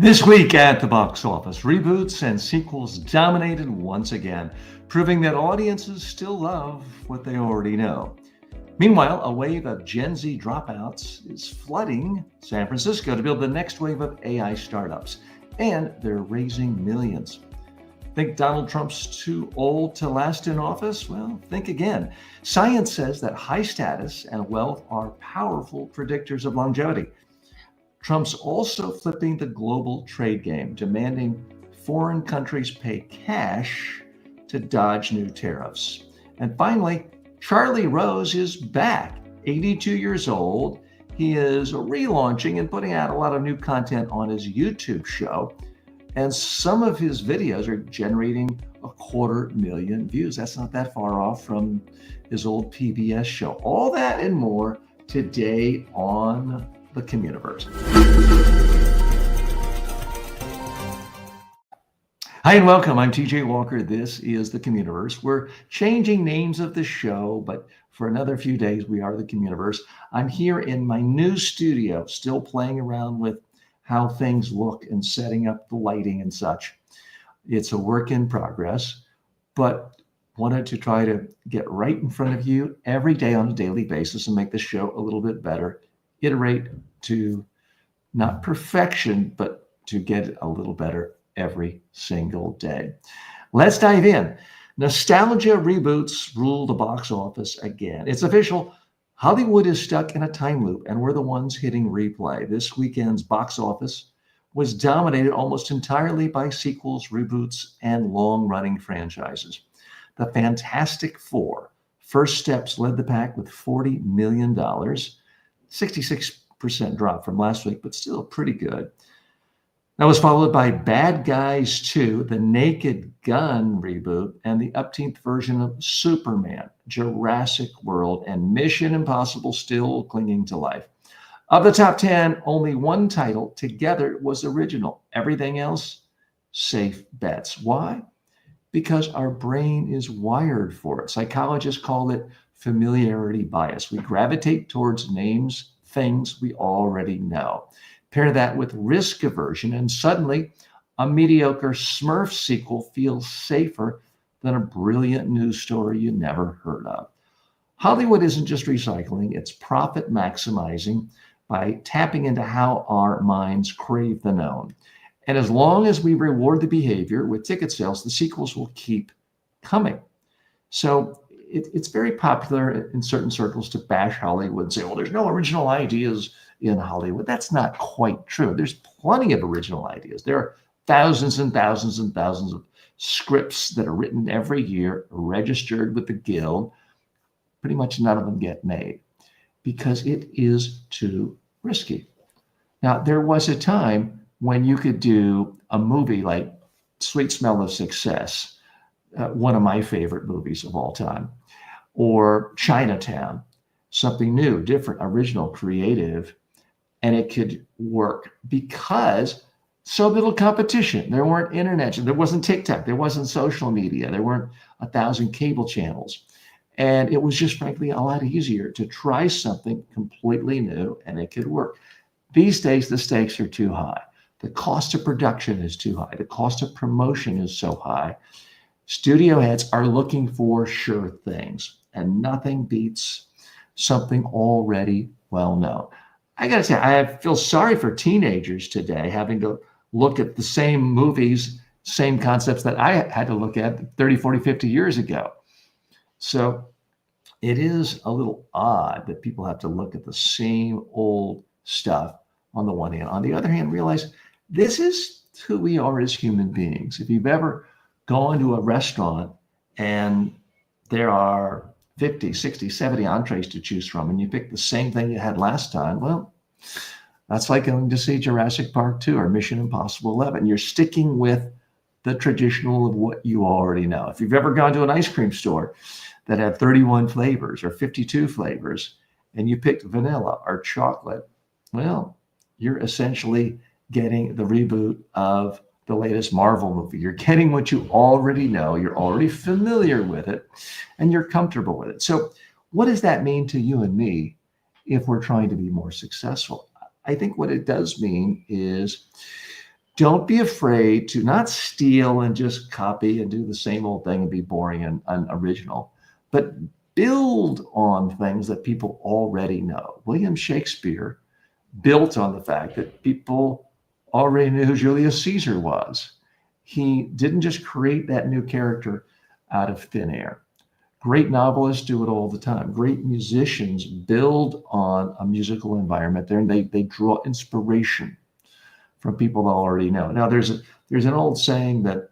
This week at the box office, reboots and sequels dominated once again, proving that audiences still love what they already know. Meanwhile, a wave of Gen Z dropouts is flooding San Francisco to build the next wave of AI startups, and they're raising millions. Think Donald Trump's too old to last in office? Well, think again. Science says that high status and wealth are powerful predictors of longevity. Trump's also flipping the global trade game, demanding foreign countries pay cash to dodge new tariffs. And finally, Charlie Rose is back, 82 years old. He is relaunching and putting out a lot of new content on his YouTube show. And some of his videos are generating 250,000 views. That's not that far off from his old PBS show. All that and more today on the Communiverse. Hi and welcome. I'm TJ Walker. This is the Communiverse. We're changing names of the show, but for another few days, we are the Communiverse. I'm here in my new studio, still playing around with how things look and setting up the lighting and such. It's a work in progress, but wanted to try to get right in front of you every day on a daily basis and make the show a little bit better. Iterate to not perfection, but to get a little better every single day. Let's dive in. Nostalgia reboots rule the box office again. It's official. Hollywood is stuck in a time loop, and we're the ones hitting replay. This weekend's box office was dominated almost entirely by sequels, reboots, and long-running franchises. The Fantastic Four, First Steps led the pack with $40 million. 66% drop from last week, but still pretty good. That was followed by Bad Guys 2, the Naked Gun reboot, and the upteenth version of Superman, Jurassic World, and Mission Impossible still clinging to life. Of the top 10, only one title together was original. Everything else, safe bets. Why? Because our brain is wired for it. Psychologists call it familiarity bias. We gravitate towards names, things we already know. Pair that with risk aversion, and suddenly a mediocre Smurf sequel feels safer than a brilliant news story you never heard of. Hollywood isn't just recycling, it's profit maximizing by tapping into how our minds crave the known. And as long as we reward the behavior with ticket sales, the sequels will keep coming. So it's very popular in certain circles to bash Hollywood and say, well, there's no original ideas in Hollywood. That's not quite true. There's plenty of original ideas. There are thousands and thousands and thousands of scripts that are written every year, registered with the Guild. Pretty much none of them get made because it is too risky. Now, there was a time when you could do a movie like Sweet Smell of Success, one of my favorite movies of all time, or Chinatown, something new, different, original, creative, and it could work because so little competition. There weren't internet, there wasn't TikTok, there wasn't social media, there weren't 1,000 cable channels. And it was just frankly a lot easier to try something completely new and it could work. These days, the stakes are too high. The cost of production is too high. The cost of promotion is so high. Studio heads are looking for sure things, and nothing beats something already well known. I gotta say, I feel sorry for teenagers today having to look at the same movies, same concepts that I had to look at 30, 40, 50 years ago. So it is a little odd that people have to look at the same old stuff on the one hand. On the other hand, realize this is who we are as human beings. If you've ever gone to a restaurant and there are 50, 60, 70 entrees to choose from, and you pick the same thing you had last time, well, that's like going to see Jurassic Park 2 or Mission Impossible 11. You're sticking with the traditional of what you already know. If you've ever gone to an ice cream store that had 31 flavors or 52 flavors, and you picked vanilla or chocolate, well, you're essentially getting the reboot of the latest Marvel movie. You're getting what you already know, you're already familiar with it, and you're comfortable with it. So what does that mean to you and me if we're trying to be more successful? I think what it does mean is Don't be afraid to not steal and just copy and do the same old thing and be boring and unoriginal, but build on things that people already know. William Shakespeare built on the fact that people already knew who Julius Caesar was. He didn't just create that new character out of thin air. Great novelists do it all the time. Great musicians build on a musical environment there, and they draw inspiration from people they already know. Now, there's an old saying that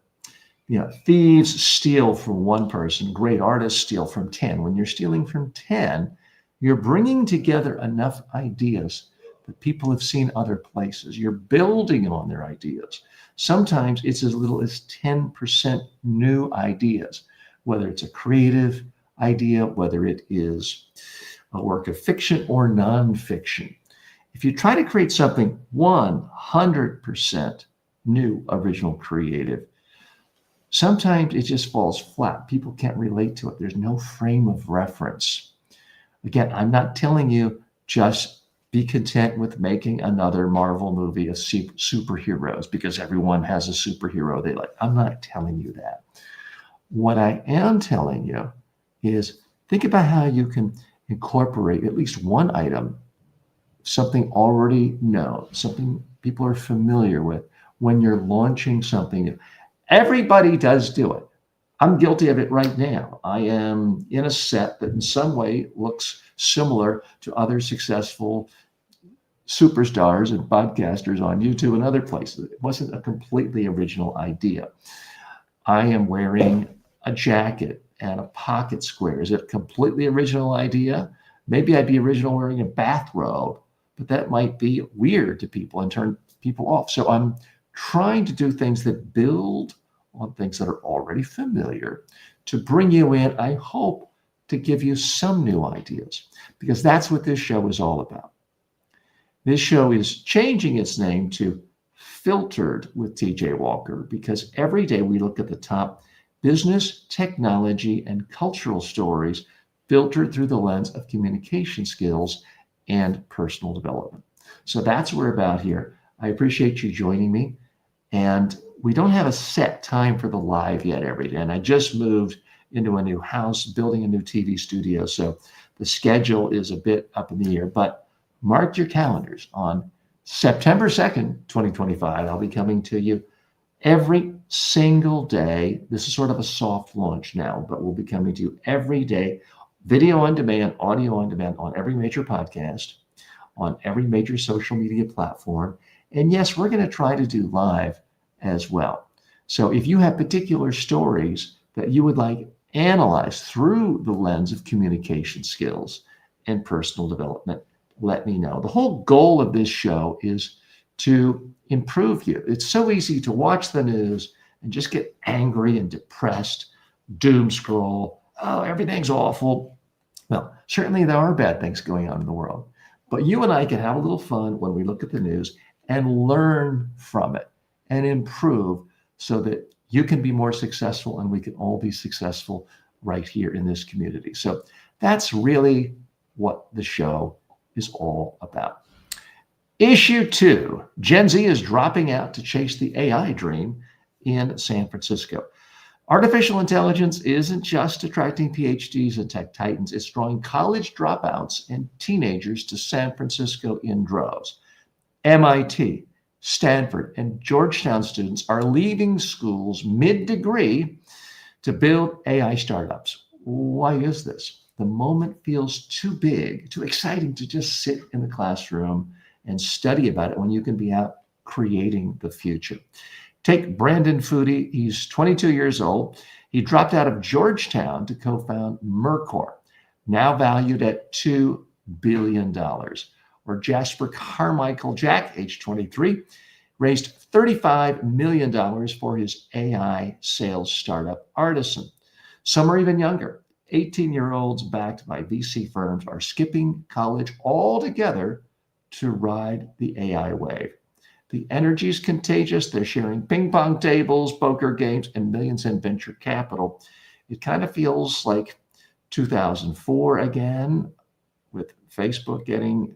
thieves steal from one person, great artists steal from 10. When you're stealing from 10, you're bringing together enough ideas that people have seen other places. You're building on their ideas. Sometimes it's as little as 10% new ideas, whether it's a creative idea, whether it is a work of fiction or nonfiction. If you try to create something 100% new, original, creative, sometimes it just falls flat. People can't relate to it. There's no frame of reference. Again, I'm not telling you just be content with making another Marvel movie of superheroes because everyone has a superhero they like. I'm not telling you that. What I am telling you is think about how you can incorporate at least one item, something already known, something people are familiar with when you're launching something new. Everybody does do it. I'm guilty of it right now. I am in a set that in some way looks similar to other successful superstars and podcasters on YouTube and other places. It wasn't a completely original idea. I am wearing a jacket and a pocket square. Is it a completely original idea? Maybe I'd be original wearing a bathrobe, but that might be weird to people and turn people off. So I'm trying to do things that build on things that are already familiar to bring you in, I hope, to give you some new ideas, because that's what this show is all about. This show is changing its name to Filtered with TJ Walker, because every day we look at the top business, technology, and cultural stories filtered through the lens of communication skills and personal development. So that's what we're about here. I appreciate you joining me. And we don't have a set time for the live yet every day. And I just moved into a new house, building a new TV studio. So the schedule is a bit up in the air, but mark your calendars. On September 2nd, 2025, I'll be coming to you every single day. This is sort of a soft launch now, but we'll be coming to you every day, video on demand, audio on demand, on every major podcast, on every major social media platform. And yes, we're going to try to do live as well. So if you have particular stories that you would like analyzed through the lens of communication skills and personal development, let me know. The whole goal of this show is to improve you. It's so easy to watch the news and just get angry and depressed, doom scroll. Oh, everything's awful. Well, certainly there are bad things going on in the world, but you and I can have a little fun when we look at the news and learn from it and improve so that you can be more successful and we can all be successful right here in this community. So that's really what the show is all about. Issue 2, Gen Z is dropping out to chase the AI dream in San Francisco. Artificial intelligence isn't just attracting PhDs and tech titans, it's drawing college dropouts and teenagers to San Francisco in droves. MIT, Stanford, and Georgetown students are leaving schools mid-degree to build AI startups. Why is this? The moment feels too big, too exciting to just sit in the classroom and study about it when you can be out creating the future. Take Brandon Foodie. He's 22 years old. He dropped out of Georgetown to co-found Mercor, now valued at $2 billion. Or Jasper Carmichael Jack, age 23, raised $35 million for his AI sales startup, Artisan. Some are even younger. 18-year-olds backed by VC firms are skipping college altogether to ride the AI wave. The energy is contagious. They're sharing ping pong tables, poker games, and millions in venture capital. It kind of feels like 2004 again, with Facebook getting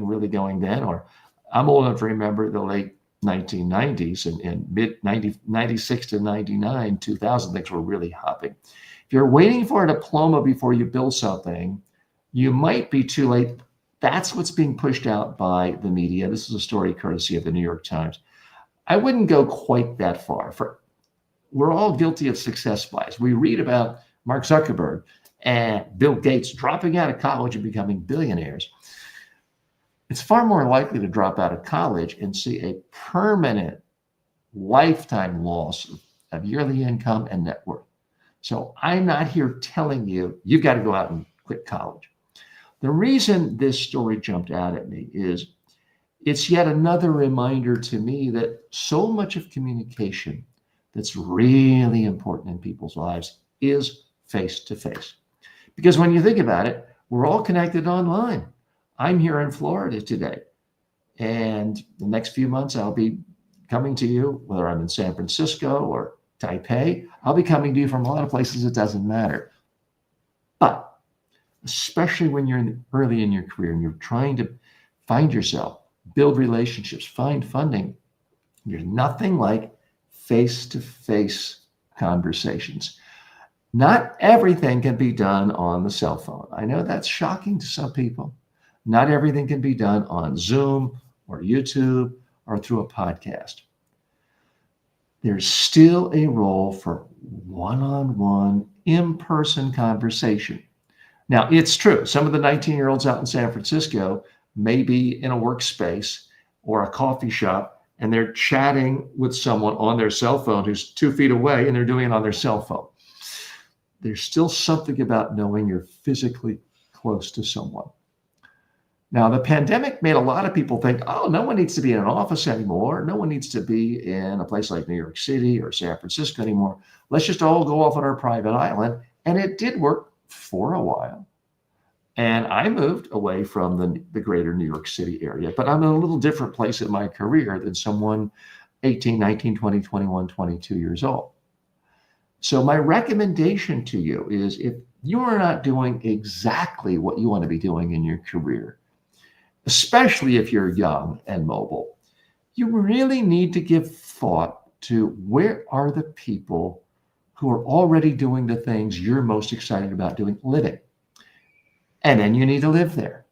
really going then. Or I'm old enough to remember the late 1990s and mid 96 to 99, 2000, things were really hopping. If you're waiting for a diploma before you build something, you might be too late. That's what's being pushed out by the media. This is a story courtesy of the New York Times. I wouldn't go quite that far. We're all guilty of success bias. We read about Mark Zuckerberg and Bill Gates dropping out of college and becoming billionaires. It's far more likely to drop out of college and see a permanent lifetime loss of yearly income and net worth. So I'm not here telling you, you've got to go out and quit college. The reason this story jumped out at me is it's yet another reminder to me that so much of communication that's really important in people's lives is face-to-face. Because when you think about it, we're all connected online. I'm here in Florida today, and the next few months I'll be coming to you, whether I'm in San Francisco or Taipei, I'll be coming to you from a lot of places. It doesn't matter. But especially when you're early in your career and you're trying to find yourself, build relationships, find funding, there's nothing like face-to-face conversations. Not everything can be done on the cell phone. I know that's shocking to some people. Not everything can be done on Zoom or YouTube or through a podcast. There's still a role for one-on-one, in-person conversation. Now, it's true. Some of the 19-year-olds out in San Francisco may be in a workspace or a coffee shop, and they're chatting with someone on their cell phone who's 2 feet away, and they're doing it on their cell phone. There's still something about knowing you're physically close to someone. Now, the pandemic made a lot of people think, oh, no one needs to be in an office anymore. No one needs to be in a place like New York City or San Francisco anymore. Let's just all go off on our private island. And it did work for a while. And I moved away from the greater New York City area, but I'm in a little different place in my career than someone 18, 19, 20, 21, 22 years old. So my recommendation to you is if you are not doing exactly what you want to be doing in your career, especially if you're young and mobile, you really need to give thought to where are the people who are already doing the things you're most excited about doing, living. And then you need to live there,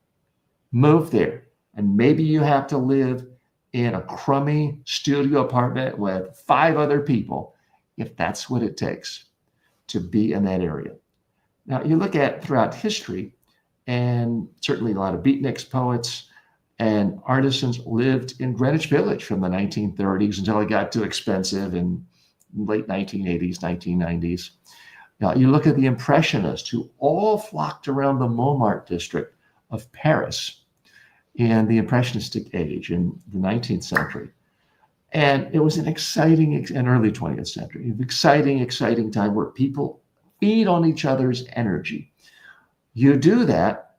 move there. And maybe you have to live in a crummy studio apartment with 5 other people, if that's what it takes to be in that area. Now, you look at throughout history, and certainly a lot of beatniks, poets, and artisans lived in Greenwich Village from the 1930s until it got too expensive in late 1980s, 1990s. Now, you look at the Impressionists, who all flocked around the Montmartre district of Paris in the Impressionistic age in the 19th century. And it was an exciting, and early 20th century, an exciting time where people feed on each other's energy. You do that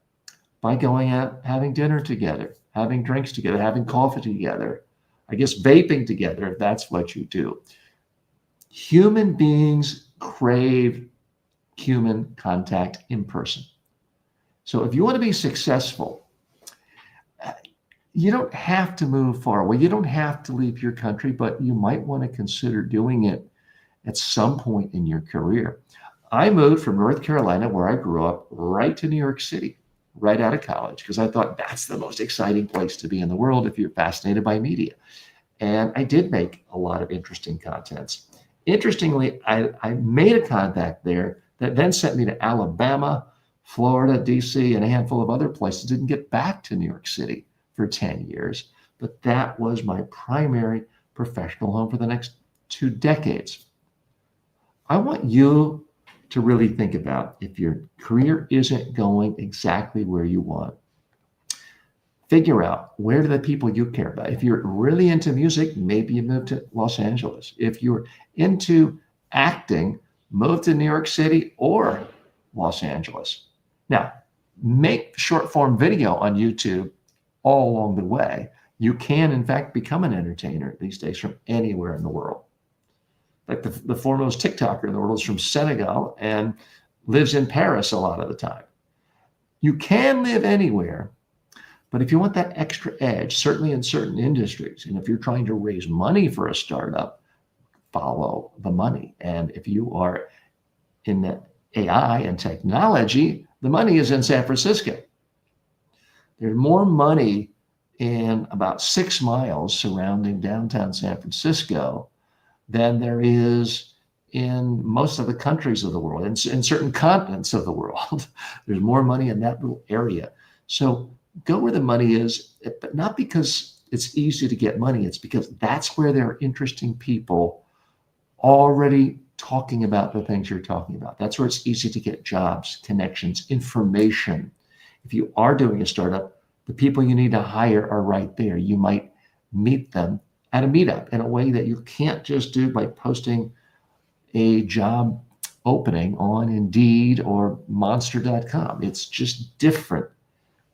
by going out, having dinner together, having drinks together, having coffee together, I guess vaping together, if that's what you do. Human beings crave human contact in person. So if you want to be successful, you don't have to move far away. You don't have to leave your country, but you might want to consider doing it at some point in your career. I moved from North Carolina, where I grew up, right to New York City, right out of college, because I thought that's the most exciting place to be in the world if you're fascinated by media. And I did make a lot of interesting contents. Interestingly, I made a contact there that then sent me to Alabama, Florida, DC, and a handful of other places. Didn't get back to New York City for 10 years, but that was my primary professional home for the next 2 decades. I want you to really think about if your career isn't going exactly where you want. Figure out where do the people you care about. If you're really into music, maybe you move to Los Angeles. If you're into acting, move to New York City or Los Angeles. Now, make short form video on YouTube all along the way. You can, in fact, become an entertainer these days from anywhere in the world. Like the foremost TikToker in the world is from Senegal and lives in Paris a lot of the time. You can live anywhere, But if you want that extra edge, certainly in certain industries, and if you're trying to raise money for a startup, follow the money. And if you are in the AI and technology, the money is in San Francisco. There's more money in about 6 miles surrounding downtown San Francisco than there is in most of the countries of the world, in certain continents of the world. There's more money in that little area. So go where the money is, but not because it's easy to get money. It's because that's where there are interesting people already talking about the things you're talking about. That's where it's easy to get jobs, connections, information. If you are doing a startup, the people you need to hire are right there. You might meet them at a meetup in a way that you can't just do by posting a job opening on Indeed or monster.com. It's just different.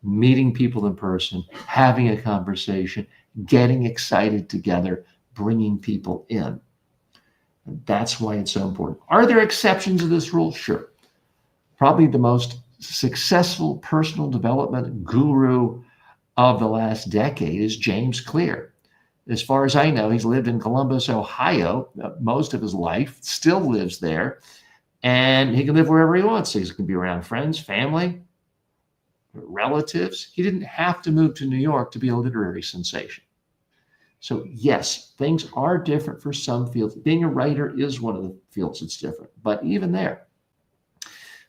Meeting people in person, having a conversation, getting excited together, bringing people in. And that's why it's so important. Are there exceptions to this rule? Sure. Probably the most successful personal development guru of the last decade is James Clear. As far as I know, he's lived in Columbus, Ohio, most of his life, still lives there, and he can live wherever he wants. So he can be around friends, family, relatives. He didn't have to move to New York to be a literary sensation. So yes, things are different for some fields. Being a writer is one of the fields that's different, but even there,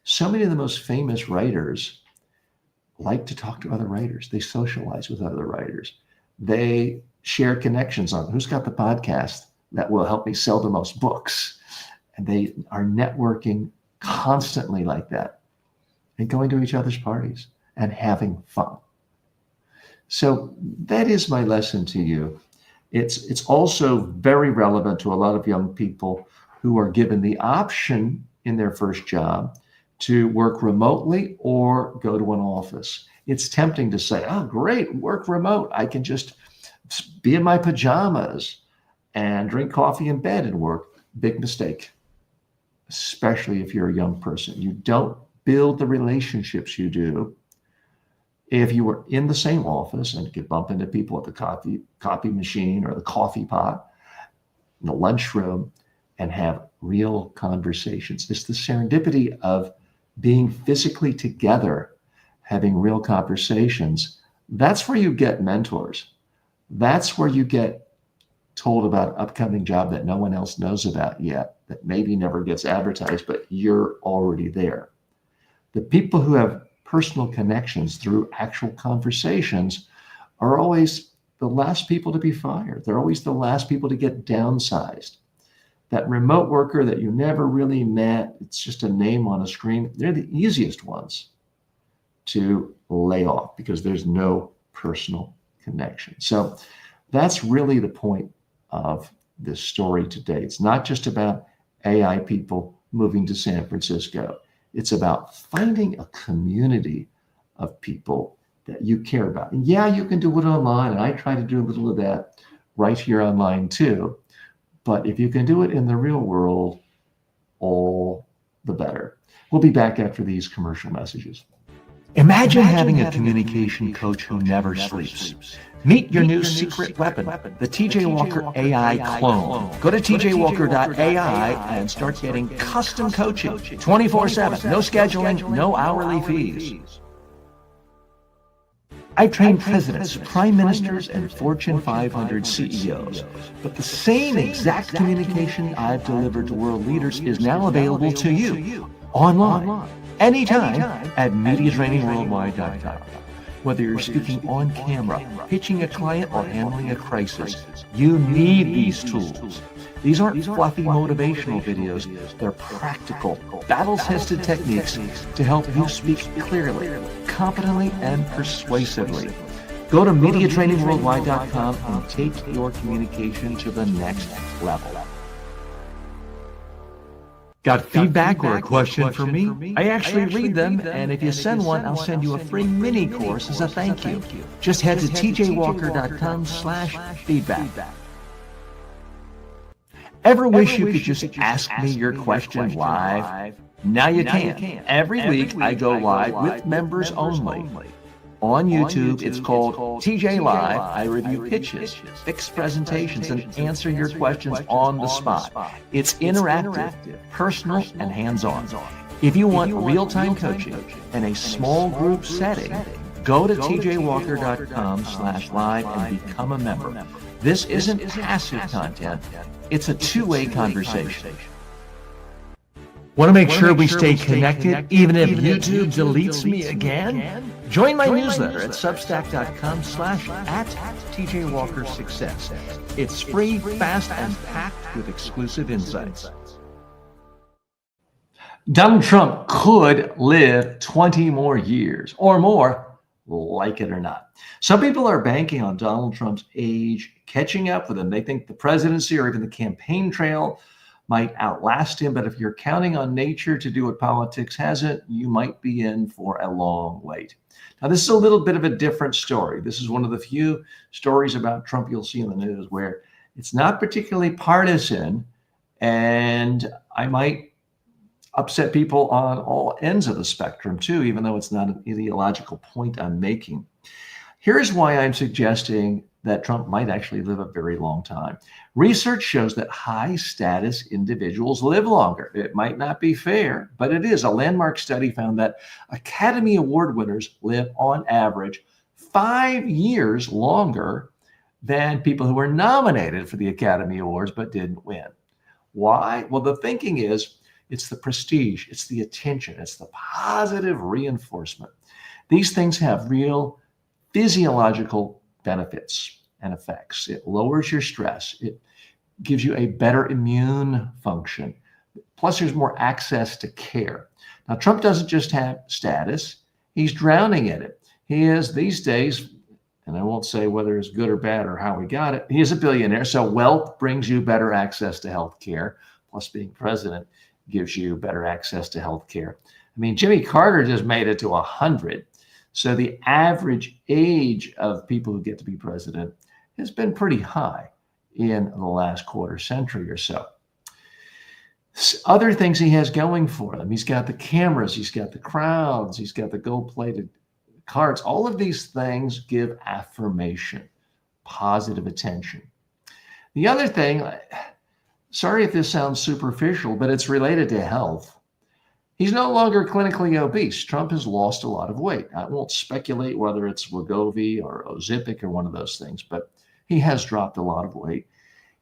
so many of the most famous writers like to talk to other writers. They socialize with other writers. They share connections on who's got the podcast that will help me sell the most books. And they are networking constantly like that and going to each other's parties and having fun. So that is my lesson to you. It's also very relevant to a lot of young people who are given the option in their first job to work remotely or go to an office. It's tempting to say, oh, great, work remote. I can just be in my pajamas and drink coffee in bed and work. Big mistake, especially if you're a young person. You don't build the relationships you do if you were in the same office and could bump into people at the copy machine or the coffee pot, in the lunchroom, and have real conversations. It's the serendipity of being physically together, having real conversations. That's where you get mentors. That's where you get told about an upcoming job that no one else knows about yet, that maybe never gets advertised, but you're already there. The people who have personal connections through actual conversations are always the last people to be fired. They're always the last people to get downsized. That remote worker that you never really met, it's just a name on a screen, they're the easiest ones to lay off because there's no personal connection. So that's really the point of this story today. It's not just about AI people moving to San Francisco. It's about finding a community of people that you care about. And yeah, you can do it online, and I try to do a little of that right here online too. But if you can do it in the real world, all the better. We'll be back after these commercial messages. Imagine having a communication coach who never sleeps. Meet your new secret weapon, the TJ Walker AI clone. Go to tjwalker.ai and start getting custom coaching 24/7, no scheduling, no hourly fees. I've trained presidents, prime ministers, and Fortune 500 CEOs, but the same exact communication I've delivered to world leaders is now available to you online, anytime at MediaTrainingWorldwide.com. Whether you're speaking on camera, pitching a client, or handling a crisis, you need these tools. These aren't fluffy motivational videos. They're practical, battle-tested techniques to help you speak clearly, competently, and persuasively. Go to MediaTrainingWorldwide.com and take your communication to the next level. Got feedback or a question for me? I actually read them, and if you send one, I'll send you a free mini course as a thank you. Just head to tjwalker.com/feedback. Ever wish you could just ask me your question live? Now you can. Every week I go live with members only on YouTube. It's called TJ Live. I review pitches, fix presentations, and answer your questions on the spot. It's interactive, personal, and hands-on. If you want real-time coaching in a small group setting, go to tjwalker.com/live and become a member. This isn't passive content. It's a two-way conversation. Want to make sure we stay connected even if YouTube deletes me again? Join my newsletter at substack.com/@TJWalkerSuccess. It's free, fast, and packed with exclusive insights. Donald Trump could live 20 more years or more, like it or not. Some people are banking on Donald Trump's age catching up with him. They think the presidency or even the campaign trail might outlast him, but if you're counting on nature to do what politics hasn't, you might be in for a long wait. Now, this is a little bit of a different story. This is one of the few stories about Trump you'll see in the news where it's not particularly partisan, and I might upset people on all ends of the spectrum too, even though it's not an ideological point I'm making. Here's why I'm suggesting that Trump might actually live a very long time. Research shows that high status individuals live longer. It might not be fair, but it is. A landmark study found that Academy Award winners live on average 5 years longer than people who were nominated for the Academy Awards but didn't win. Why? Well, the thinking is it's the prestige, it's the attention, it's the positive reinforcement. These things have real physiological benefits and effects. It lowers your stress. It gives you a better immune function. Plus, there's more access to care. Now, Trump doesn't just have status. He's drowning in it. He is these days, and I won't say whether it's good or bad or how he got it, he is a billionaire. So wealth brings you better access to health care. Plus, being president gives you better access to health care. I mean, Jimmy Carter just made it to 100. So the average age of people who get to be president has been pretty high in the last quarter century or so. Other things he has going for him. He's got the cameras, he's got the crowds, he's got the gold-plated cards. All of these things give affirmation, positive attention. The other thing, sorry if this sounds superficial, but it's related to health. He's no longer clinically obese. Trump has lost a lot of weight. I won't speculate whether it's Wegovy or Ozempic or one of those things, but he has dropped a lot of weight.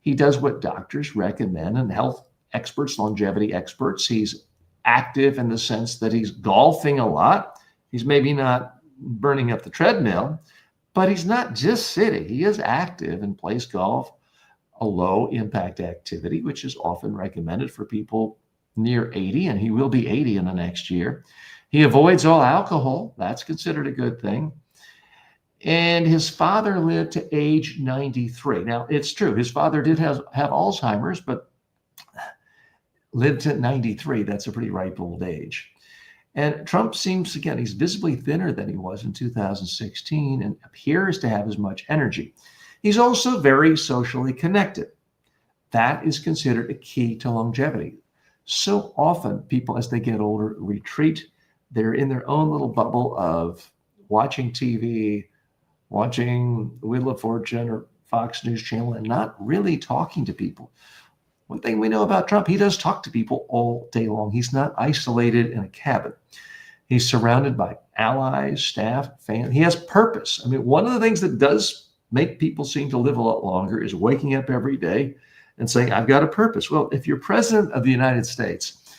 He does what doctors recommend and health experts, longevity experts. He's active in the sense that he's golfing a lot. He's maybe not burning up the treadmill, but he's not just sitting. He is active and plays golf, a low impact activity, which is often recommended for people near 80, and he will be 80 in the next year. He avoids all alcohol. That's considered a good thing. And his father lived to age 93. Now, it's true. His father did have Alzheimer's, but lived to 93. That's a pretty ripe old age. And Trump seems, again, he's visibly thinner than he was in 2016 and appears to have as much energy. He's also very socially connected. That is considered a key to longevity. So often people, as they get older, retreat. They're in their own little bubble of watching TV, watching Wheel of Fortune or Fox News Channel, and not really talking to people. One thing we know about Trump, he does talk to people all day long. He's not isolated in a cabin. He's surrounded by allies, staff, fans. He has purpose. I mean, one of the things that does make people seem to live a lot longer is waking up every day and saying, I've got a purpose. Well, if you're president of the United States,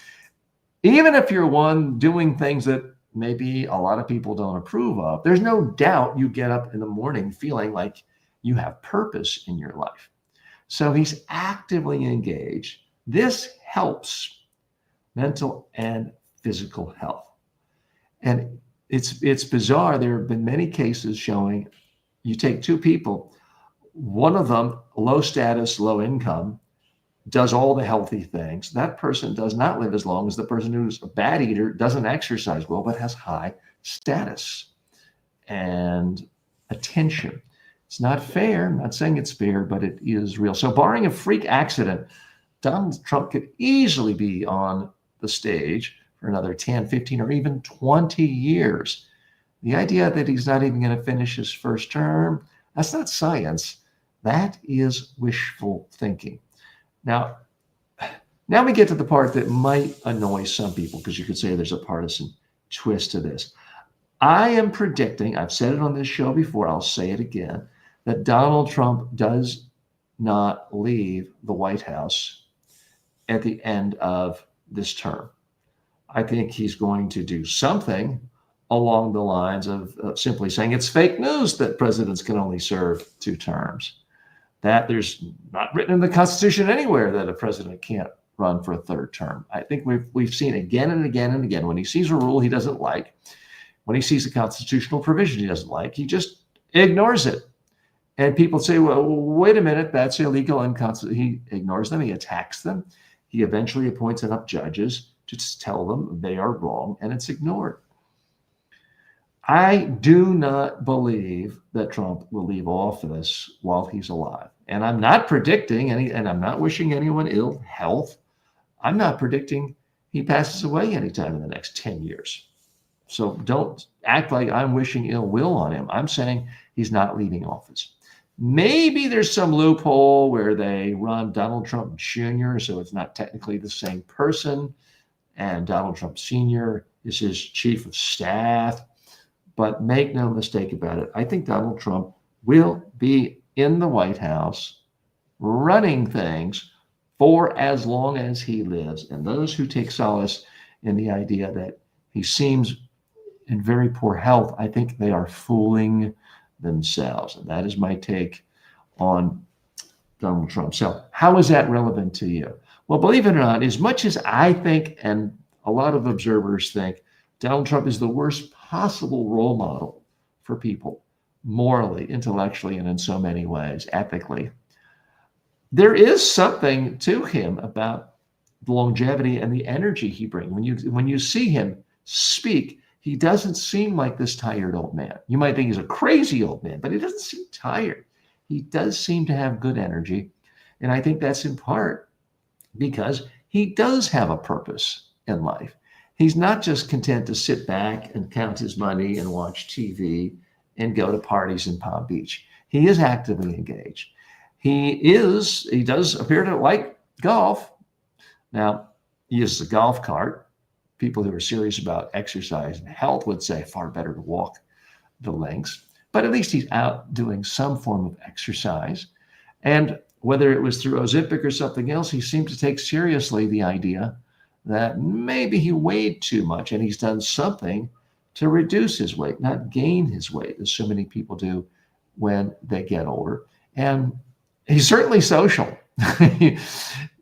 even if you're one doing things that maybe a lot of people don't approve of, there's no doubt you get up in the morning feeling like you have purpose in your life. So he's actively engaged. This helps mental and physical health. And it's bizarre. There have been many cases showing you take two people, one of them, low status, low income, does all the healthy things. That person does not live as long as the person who's a bad eater, doesn't exercise well, but has high status and attention. It's not fair. I'm not saying it's fair, but it is real. So barring a freak accident, Donald Trump could easily be on the stage for another 10, 15, or even 20 years. The idea that he's not even going to finish his first term, that's not science. That is wishful thinking. Now we get to the part that might annoy some people, because you could say there's a partisan twist to this. I am predicting, I've said it on this show before, I'll say it again, that Donald Trump does not leave the White House at the end of this term. I think he's going to do something along the lines of simply saying it's fake news that presidents can only serve 2 terms. That there's not written in the Constitution anywhere that a president can't run for a 3rd term. I think we've seen again and again and again, when he sees a rule he doesn't like, when he sees a constitutional provision he doesn't like, he just ignores it. And people say, well, wait a minute, that's illegal and he ignores them, he attacks them. He eventually appoints enough judges to just tell them they are wrong, and it's ignored. I do not believe that Trump will leave office while he's alive. And I'm not predicting and I'm not wishing anyone ill health. I'm not predicting he passes away anytime in the next 10 years. So don't act like I'm wishing ill will on him. I'm saying he's not leaving office. Maybe there's some loophole where they run Donald Trump Jr., so it's not technically the same person, and Donald Trump Sr. is his chief of staff. But make no mistake about it, I think Donald Trump will be in the White House running things for as long as he lives. And those who take solace in the idea that he seems in very poor health, I think they are fooling themselves. And that is my take on Donald Trump. So how is that relevant to you? Well, believe it or not, as much as I think, and a lot of observers think, Donald Trump is the worst possible role model for people, morally, intellectually, and in so many ways, ethically, there is something to him about the longevity and the energy he brings. When you see him speak, he doesn't seem like this tired old man. You might think he's a crazy old man, but he doesn't seem tired. He does seem to have good energy. And I think that's in part because he does have a purpose in life. He's not just content to sit back and count his money and watch TV and go to parties in Palm Beach. He is actively engaged. He does appear to like golf. Now, he uses a golf cart. People who are serious about exercise and health would say far better to walk the links, but at least he's out doing some form of exercise. And whether it was through Ozempic or something else, he seemed to take seriously the idea that maybe he weighed too much, and he's done something to reduce his weight, not gain his weight, as so many people do when they get older. And he's certainly social.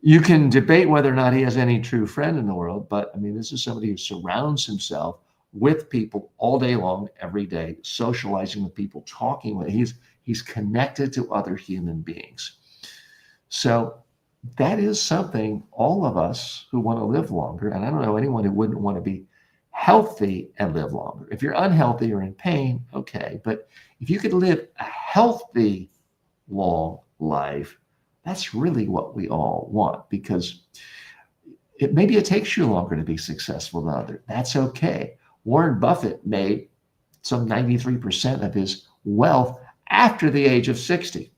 You can debate whether or not he has any true friend in the world, but I mean, this is somebody who surrounds himself with people all day long, every day, socializing with people, talking with. He's connected to other human beings. So that is something all of us who want to live longer, and I don't know anyone who wouldn't want to be healthy and live longer. If you're unhealthy or in pain, okay. But if you could live a healthy, long life, that's really what we all want, because maybe it takes you longer to be successful than others. That's okay. Warren Buffett made some 93% of his wealth after the age of 60.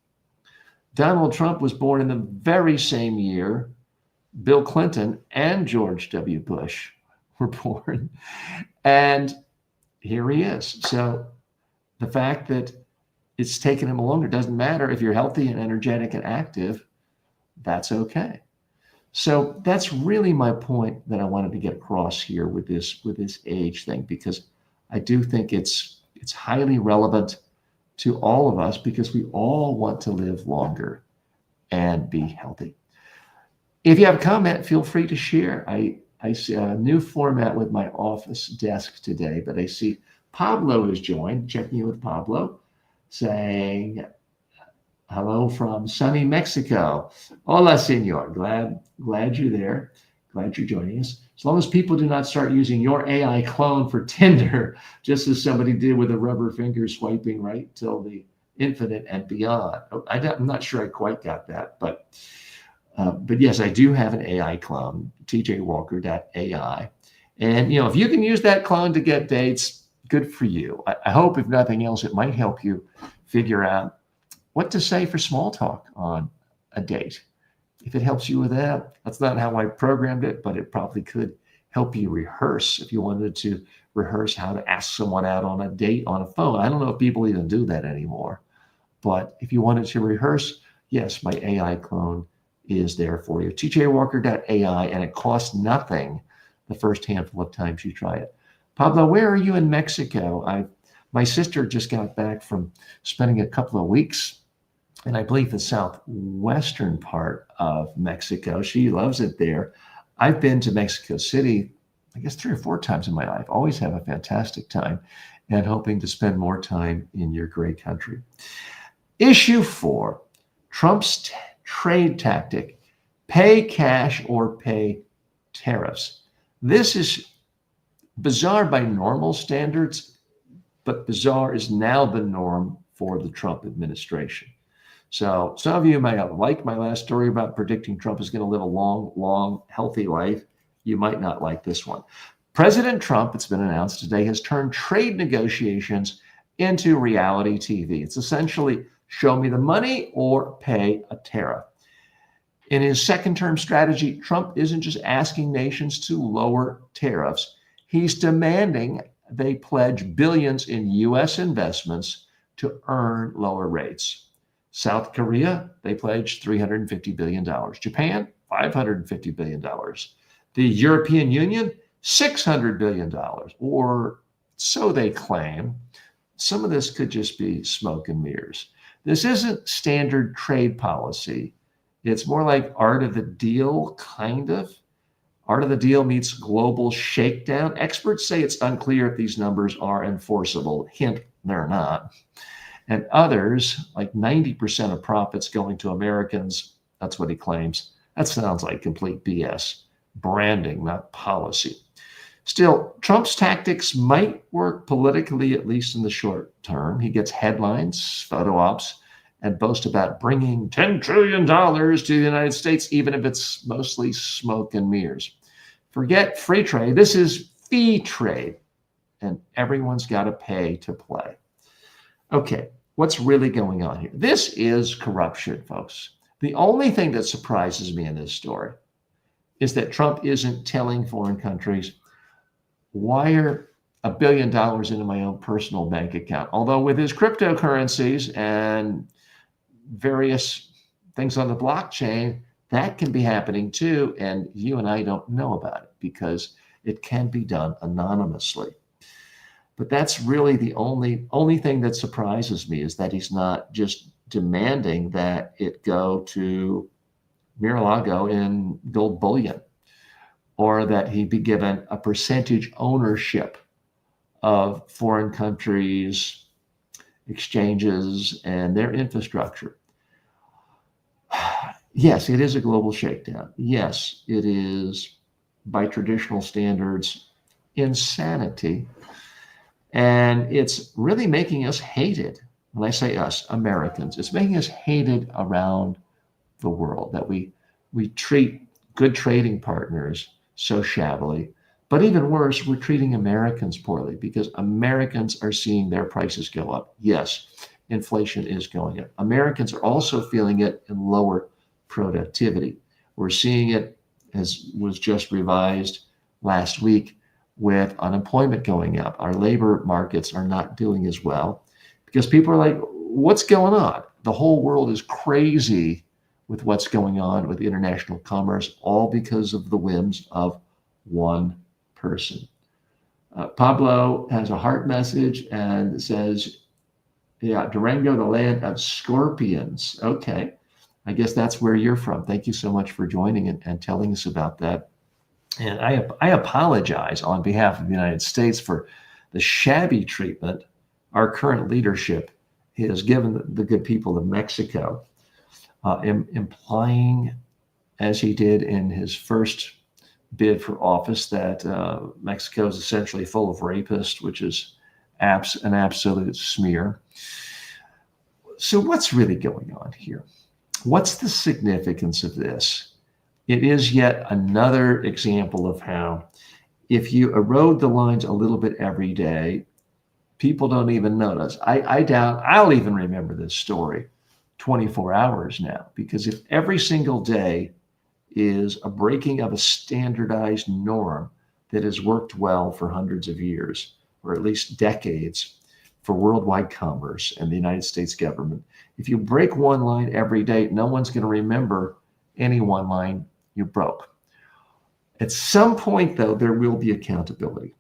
Donald Trump was born in the very same year Bill Clinton and George W. Bush were born. And here he is. So the fact that it's taken him longer doesn't matter. If you're healthy and energetic and active, that's okay. So that's really my point that I wanted to get across here with this age thing, because I do think it's highly relevant to all of us, because we all want to live longer and be healthy. If you have a comment, feel free to share. I see a new format with my office desk today, but I see Pablo has joined. Checking in with Pablo, saying hello from sunny Mexico. Hola, senor. Glad you're there. Glad you're joining us. As long as people do not start using your AI clone for Tinder, just as somebody did with a rubber finger swiping right till the infinite and beyond. I'm not sure I quite got that, but yes, I do have an AI clone, tjwalker.ai. And if you can use that clone to get dates, good for you. I hope, if nothing else, it might help you figure out what to say for small talk on a date. If it helps you with that, that's not how I programmed it, but it probably could help you rehearse if you wanted to rehearse how to ask someone out on a date on a phone. I don't know if people even do that anymore, but if you wanted to rehearse, yes, my AI clone is there for you. tjwalker.ai, and it costs nothing the first handful of times you try it. Pablo, where are you in Mexico? My sister just got back from spending a couple of weeks in, I believe, the southwestern part of Mexico. She loves it there. I've been to Mexico City, I guess 3 or 4 times in my life. Always have a fantastic time, and hoping to spend more time in your great country. Issue 4, Trump's trade tactic: pay cash or pay tariffs. This is bizarre by normal standards, but bizarre is now the norm for the Trump administration. So some of you may have liked my last story about predicting Trump is going to live a long, healthy life. You might not like this one. President Trump, it's been announced today, has turned trade negotiations into reality TV. It's essentially show me the money or pay a tariff. In his second-term strategy, Trump isn't just asking nations to lower tariffs. He's demanding they pledge billions in U.S. investments to earn lower rates. South Korea, they pledged $350 billion. Japan, $550 billion. The European Union, $600 billion, or so they claim. Some of this could just be smoke and mirrors. This isn't standard trade policy. It's more like art of the deal, kind of. Art of the deal meets global shakedown. Experts say it's unclear if these numbers are enforceable. Hint, they're not. And others, like 90% of profits going to Americans, that's what he claims. That sounds like complete BS. Branding, not policy. Still, Trump's tactics might work politically, at least in the short term. He gets headlines, photo ops, and boast about bringing $10 trillion to the United States, even if it's mostly smoke and mirrors. Forget free trade. This is fee trade, and everyone's got to pay to play. Okay, what's really going on here? This is corruption, folks. The only thing that surprises me in this story is that Trump isn't telling foreign countries, wire $1 billion into my own personal bank account. Although with his cryptocurrencies and various things on the blockchain, that can be happening too. And you and I don't know about it because it can be done anonymously. But that's really the only thing that surprises me, is that he's not just demanding that it go to Mar-a-Lago in gold bullion, or that he be given a percentage ownership of foreign countries' exchanges and their infrastructure. Yes, it is a global shakedown. Yes, it is, by traditional standards, insanity. And it's really making us hated. When I say us, Americans, it's making us hated around the world, that we treat good trading partners so shabbily. But even worse, we're treating Americans poorly because Americans are seeing their prices go up. Yes, inflation is going up. Americans are also feeling it in lower productivity. We're seeing it, as was just revised last week, with unemployment going up. Our labor markets are not doing as well because people are like, what's going on? The whole world is crazy with what's going on with international commerce, all because of the whims of one person. Pablo has a heart message and says, yeah, Durango, the land of scorpions. Okay, I guess that's where you're from. Thank you so much for joining and telling us about that. And I apologize on behalf of the United States for the shabby treatment our current leadership has given the good people of Mexico, implying, as he did in his first bid for office, that Mexico is essentially full of rapists, which is an absolute smear. So what's really going on here? What's the significance of this? It is yet another example of how, if you erode the lines a little bit every day, People don't even notice. I doubt I'll even remember this story 24 hours now, because if every single day is a breaking of a standardized norm that has worked well for hundreds of years, or at least decades, for worldwide commerce and the United States government, if you break one line every day, no one's going to remember any one line you broke. At some point, though, there will be accountability.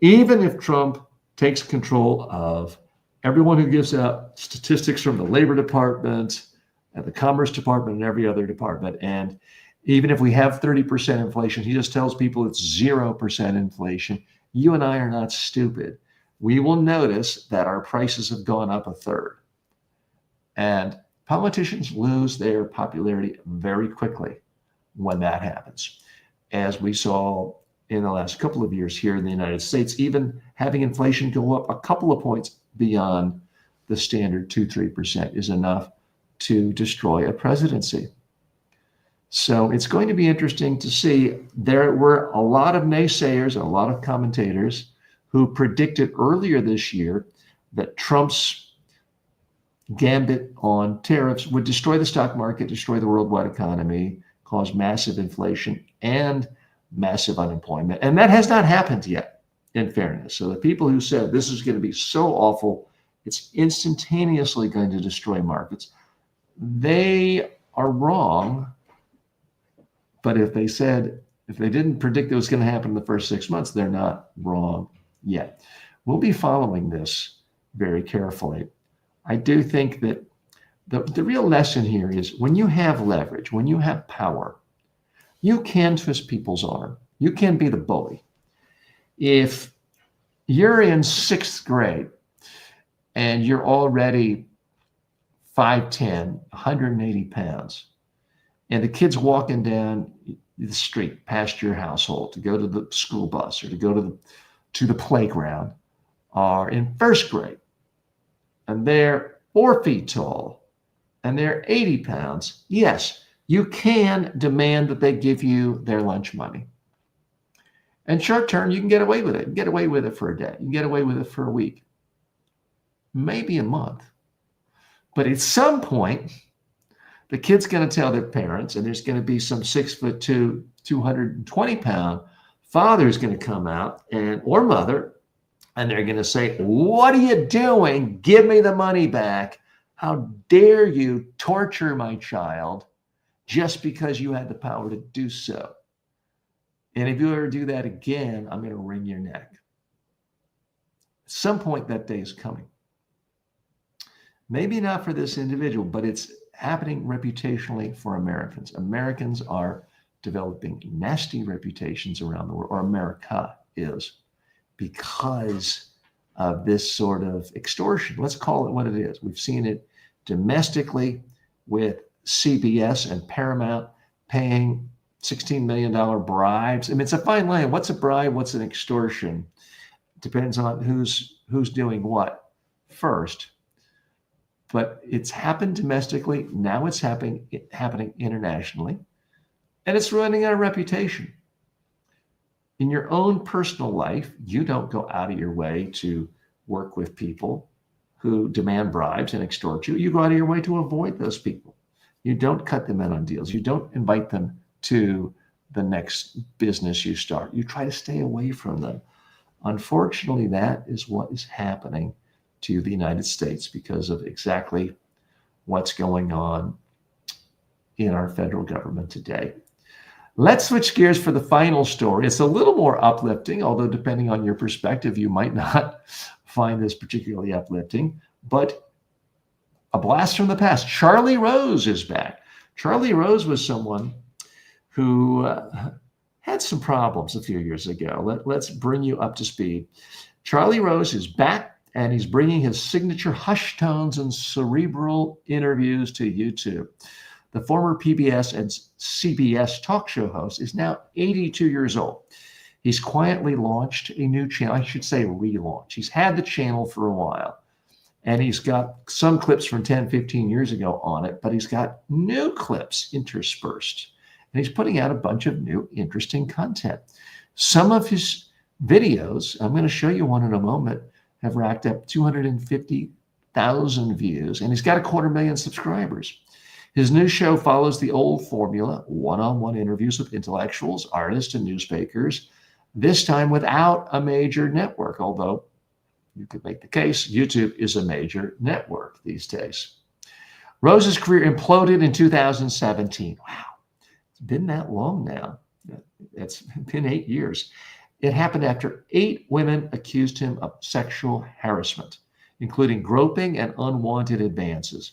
Even if Trump takes control of everyone who gives out statistics from the Labor Department and the Commerce Department and every other department, and even if we have 30% inflation, he just tells people it's 0% inflation. You and I are not stupid. We will notice that our prices have gone up a third. And politicians lose their popularity very quickly when that happens. As we saw in the last couple of years here in the United States, even having inflation go up a couple of points beyond the standard 2-3% is enough to destroy a presidency. So it's going to be interesting to see. There were a lot of naysayers, a lot of commentators who predicted earlier this year that Trump's gambit on tariffs would destroy the stock market, destroy the worldwide economy, cause massive inflation and massive unemployment. And that has not happened yet, in fairness. So the people who said this is going to be so awful, it's instantaneously going to destroy markets, they are wrong. But if they didn't predict it was going to happen in the first 6 months, they're not wrong yet. We'll be following this very carefully. I do think that the real lesson here is when you have leverage, when you have power, you can twist people's arm. You can be the bully. If you're in 6th grade and you're already 5'10", 180 pounds, and the kid's walking down the street past your household to go to the school bus or to go to the playground, are in 1st grade, and they're 4 feet tall, and they're 80 pounds, yes, you can demand that they give you their lunch money. And short term, you can get away with it. You can get away with it for a day. You can get away with it for a week, maybe a month. But at some point, the kid's going to tell their parents, and there's going to be some 6'2", 220-pound father's going to come out, or mother, and they're going to say, "What are you doing? Give me the money back. How dare you torture my child just because you had the power to do so? And if you ever do that again, I'm going to wring your neck." At some point, that day is coming. Maybe not for this individual, but it's happening reputationally for Americans. Americans are developing nasty reputations around the world, or America is, because of this sort of extortion. Let's call it what it is. We've seen it domestically with CBS and Paramount paying $16 million bribes. I mean, it's a fine line. What's a bribe? What's an extortion? Depends on who's doing what first. But it's happened domestically. Now it's happening internationally. And it's ruining our reputation. In your own personal life, you don't go out of your way to work with people who demand bribes and extort you. You go out of your way to avoid those people. You don't cut them in on deals. You don't invite them to the next business you start. You try to stay away from them. Unfortunately, that is what is happening to the United States because of exactly what's going on in our federal government today. Let's switch gears for the final story. It's a little more uplifting, although depending on your perspective, you might not find this particularly uplifting, but a blast from the past. Charlie Rose is back. Charlie Rose was someone who had some problems a few years ago. Let's bring you up to speed. Charlie Rose is back, and he's bringing his signature hush tones and cerebral interviews to YouTube. The former PBS and CBS talk show host is now 82 years old. He's quietly launched a new channel. I should say relaunch. He's had the channel for a while, and he's got some clips from 10, 15 years ago on it, but he's got new clips interspersed. And he's putting out a bunch of new, interesting content. Some of his videos, I'm going to show you one in a moment, have racked up 250,000 views, and he's got 250,000 subscribers. His new show follows the old formula, one-on-one interviews with intellectuals, artists, and newsmakers, this time without a major network, although you could make the case YouTube is a major network these days. Rose's career imploded in 2017. Wow, it's been that long now. It's been 8 years. It happened after 8 women accused him of sexual harassment, including groping and unwanted advances.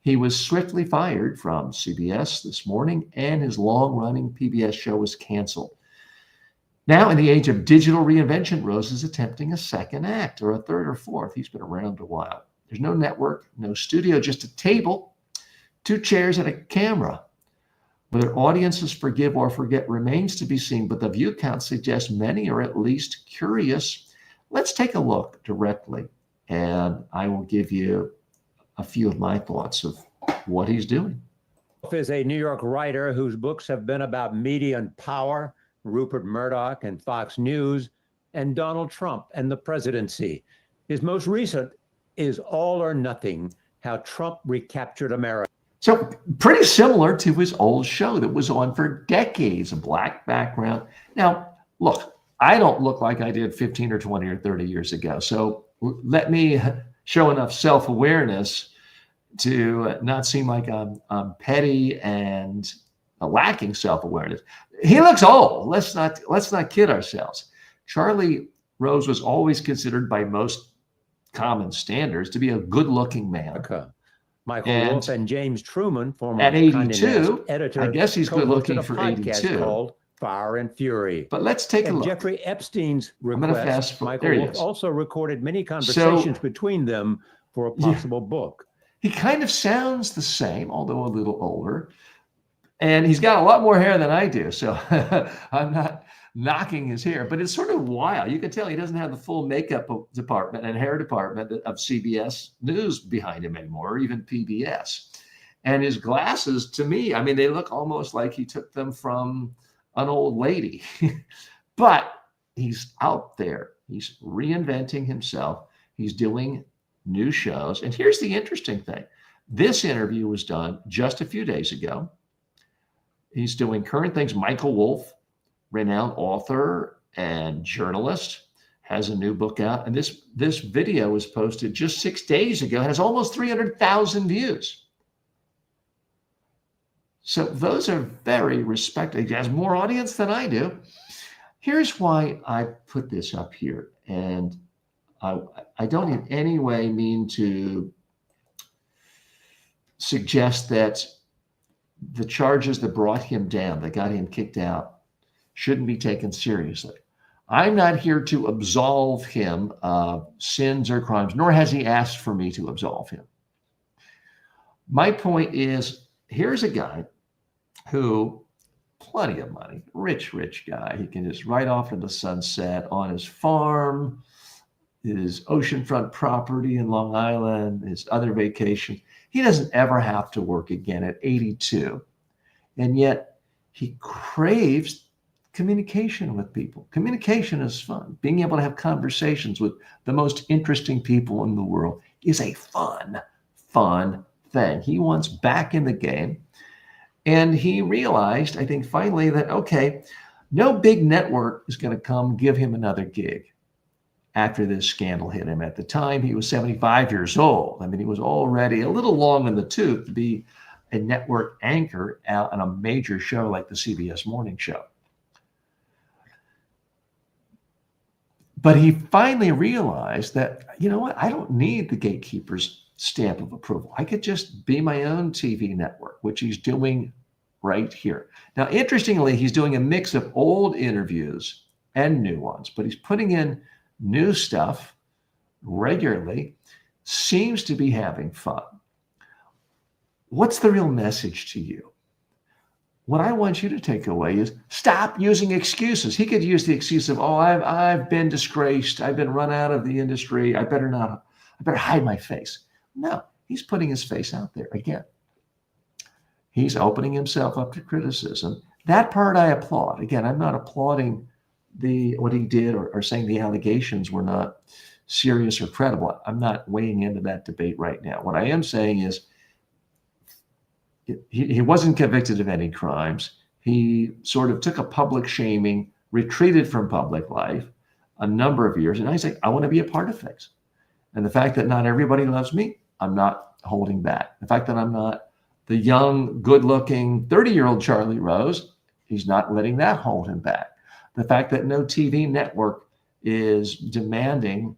He was swiftly fired from CBS This Morning, and his long-running PBS show was canceled. Now, in the age of digital reinvention, Rose is attempting a second act, or a third or fourth. He's been around a while. There's no network, no studio, just a table, 2 chairs, and a camera. Whether audiences forgive or forget remains to be seen, but the view count suggests many are at least curious. Let's take a look directly, and I will give you a few of my thoughts of what he's doing. Is a New York writer whose books have been about media and power, Rupert Murdoch and Fox News, and Donald Trump and the presidency. His most recent is All or Nothing: How Trump Recaptured America. So pretty similar to his old show that was on for decades, a black background. Now, look, I don't look like I did 15 or 20 or 30 years ago. So let me show enough self-awareness to not seem like I'm petty and lacking self-awareness. He looks old. Let's not kid ourselves. Charlie Rose was always considered by most common standards to be a good-looking man. Okay. Michael Wolff and James Truman, former at 82, editor, I guess he's good looking for 82. Called Fire and Fury. But let's take a look. Jeffrey Epstein's request, Michael Wolff also recorded many conversations between them for a possible book. He kind of sounds the same, although a little older. And he's got a lot more hair than I do, so I'm not knocking his hair, but it's sort of wild. You can tell he doesn't have the full makeup department and hair department of CBS News behind him anymore, or even PBS. And his glasses, to me, I mean, they look almost like he took them from an old lady. But he's out there. He's reinventing himself. He's doing new shows. And here's the interesting thing. This interview was done just a few days ago. He's doing current things. Michael Wolff, renowned author and journalist, has a new book out. And this video was posted just 6 days ago. It has almost 300,000 views. So those are very respected. He has more audience than I do. Here's why I put this up here. And I don't in any way mean to suggest that the charges that brought him down, that got him kicked out, shouldn't be taken seriously. I'm not here to absolve him of sins or crimes, nor has he asked for me to absolve him. My point is, here's a guy who, plenty of money, rich guy. He can just ride off into the sunset on his farm, his oceanfront property in Long Island, his other vacation. He doesn't ever have to work again at 82. And yet he craves communication with people. Communication is fun. Being able to have conversations with the most interesting people in the world is a fun thing. He wants back in the game. And he realized, I think finally, that, okay, no big network is going to come give him another gig after this scandal hit him. At the time, he was 75 years old. I mean, he was already a little long in the tooth to be a network anchor out on a major show like the CBS Morning Show. But he finally realized that, you know what, I don't need the gatekeeper's stamp of approval. I could just be my own TV network, which he's doing right here. Now, interestingly, he's doing a mix of old interviews and new ones, but he's putting in new stuff regularly, seems to be having fun. What's the real message to you? What I want you to take away is stop using excuses. He could use the excuse of, oh, I've been disgraced. I've been run out of the industry. I better hide my face. No, he's putting his face out there again. He's opening himself up to criticism. That part I applaud. Again, I'm not applauding what he did or saying the allegations were not serious or credible. I'm not weighing into that debate right now. What I am saying is he wasn't convicted of any crimes. He sort of took a public shaming, retreated from public life a number of years, and I say, I want to be a part of things. And the fact that not everybody loves me, I'm not holding back. The fact that I'm not the young, good-looking 30-year-old Charlie Rose, he's not letting that hold him back. The fact that no TV network is demanding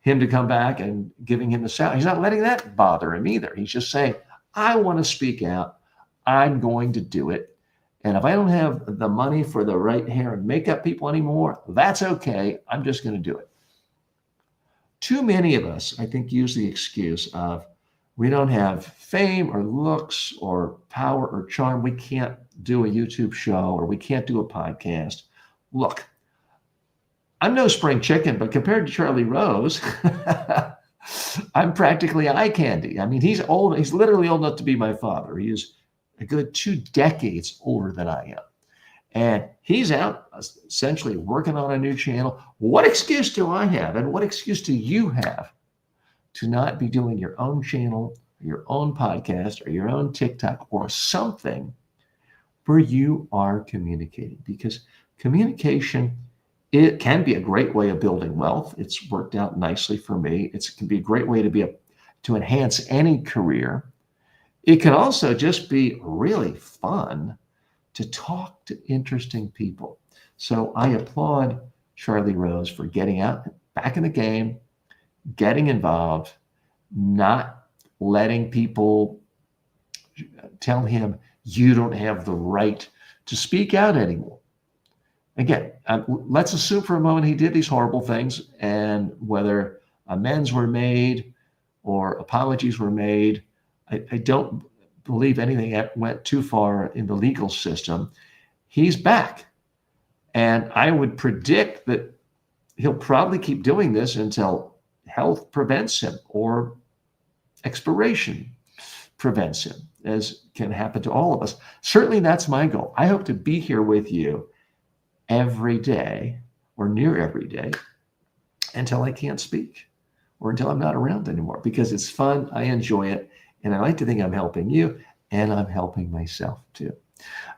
him to come back and giving him the salary, he's not letting that bother him either. He's just saying, I want to speak out. I'm going to do it. And if I don't have the money for the right hair and makeup people anymore, that's okay. I'm just going to do it. Too many of us, I think, use the excuse of we don't have fame or looks or power or charm. We can't do a YouTube show or we can't do a podcast. Look, I'm no spring chicken, but compared to Charlie Rose, I'm practically eye candy. I mean, he's old. He's literally old enough to be my father. He is a good 2 decades older than I am. And he's out essentially working on a new channel. What excuse do I have? And what excuse do you have to not be doing your own channel, your own podcast, or your own TikTok or something where you are communicating? Because communication, it can be a great way of building wealth. It's worked out nicely for me. It can be a great way to enhance any career. It can also just be really fun to talk to interesting people. So I applaud Charlie Rose for getting out, back in the game, getting involved, not letting people tell him you don't have the right to speak out anymore. Again, let's assume for a moment he did these horrible things, and whether amends were made or apologies were made, I don't believe anything went too far in the legal system. He's back. And I would predict that he'll probably keep doing this until health prevents him or expiration prevents him, as can happen to all of us. Certainly that's my goal. I hope to be here with you every day or near every day until I can't speak or until I'm not around anymore, because it's fun. I enjoy it. And I like to think I'm helping you, and I'm helping myself too.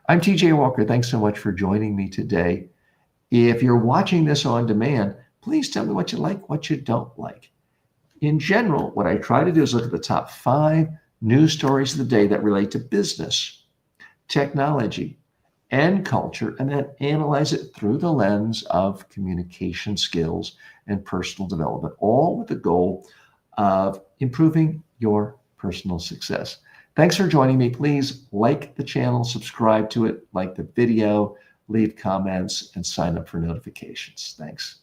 I'm TJ Walker. Thanks so much for joining me today. If you're watching this on demand, please tell me what you like, what you don't like. In general, what I try to do is look at the top 5 news stories of the day that relate to business, technology, and culture, and then analyze it through the lens of communication skills and personal development, all with the goal of improving your personal success. Thanks for joining me. Please like the channel, subscribe to it, like the video, leave comments, and sign up for notifications. Thanks.